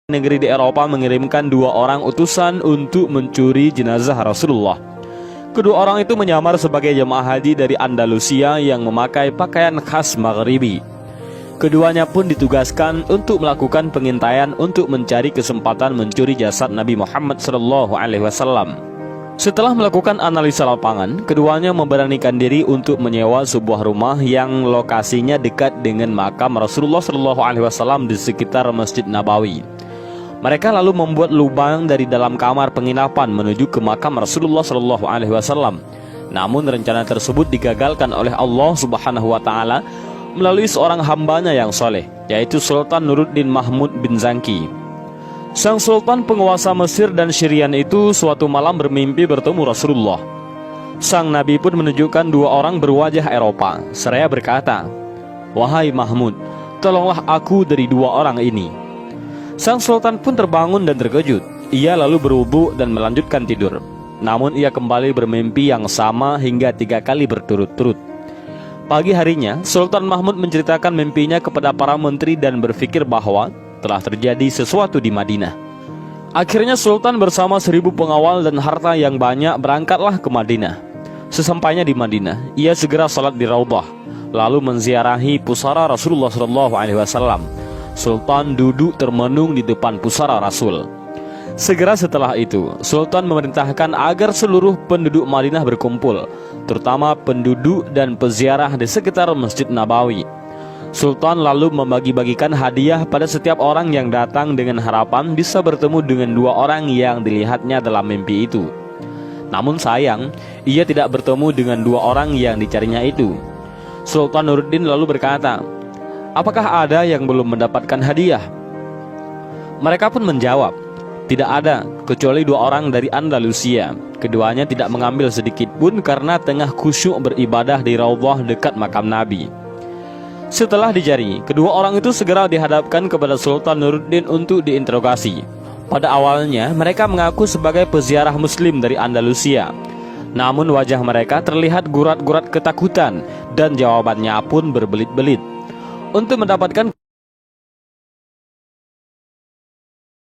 negeri di Eropa mengirimkan 2 orang utusan untuk mencuri jenazah Rasulullah. Kedua orang itu menyamar sebagai jemaah haji dari Andalusia yang memakai pakaian khas Maghribi. Keduanya pun ditugaskan untuk melakukan pengintaian untuk mencari kesempatan mencuri jasad Nabi Muhammad SAW. Setelah melakukan analisa lapangan, keduanya memberanikan diri untuk menyewa sebuah rumah yang lokasinya dekat dengan makam Rasulullah SAW di sekitar Masjid Nabawi. Mereka lalu membuat lubang dari dalam kamar penginapan menuju ke makam Rasulullah SAW. Namun rencana tersebut digagalkan oleh Allah Subhanahu wa Ta'ala melalui seorang hambanya yang soleh, yaitu Sultan Nuruddin Mahmud bin Zangki. Sang sultan penguasa Mesir dan Syrian itu suatu malam bermimpi bertemu Rasulullah. Sang Nabi pun menunjukkan 2 orang berwajah Eropa, seraya berkata, "Wahai Mahmud, tolonglah aku dari 2 orang ini." Sang sultan pun terbangun dan terkejut. Ia lalu berwudu dan melanjutkan tidur. Namun ia kembali bermimpi yang sama hingga 3 kali berturut-turut. Pagi harinya, Sultan Mahmud menceritakan mimpinya kepada para menteri dan berpikir bahwa telah terjadi sesuatu di Madinah. Akhirnya Sultan bersama 1000 pengawal dan harta yang banyak berangkatlah ke Madinah. Sesampainya di Madinah, ia segera salat di Raudhah, lalu menziarahi pusara Rasulullah SAW. Sultan duduk termenung di depan pusara Rasul. Segera setelah itu, Sultan memerintahkan agar seluruh penduduk Madinah berkumpul, terutama penduduk dan peziarah di sekitar Masjid Nabawi. Sultan lalu membagi-bagikan hadiah pada setiap orang yang datang dengan harapan bisa bertemu dengan 2 orang yang dilihatnya dalam mimpi itu. Namun sayang, ia tidak bertemu dengan 2 orang yang dicarinya itu. Sultan Nuruddin lalu berkata, "Apakah ada yang belum mendapatkan hadiah?" Mereka pun menjawab, "Tidak ada, kecuali 2 orang dari Andalusia. Keduanya tidak mengambil sedikit pun karena tengah khusyuk beribadah di Raudhah dekat makam Nabi." Setelah dijari, kedua orang itu segera dihadapkan kepada Sultan Nuruddin untuk diinterogasi. Pada awalnya, mereka mengaku sebagai peziarah muslim dari Andalusia. Namun wajah mereka terlihat gurat-gurat ketakutan dan jawabannya pun berbelit-belit. Untuk mendapatkan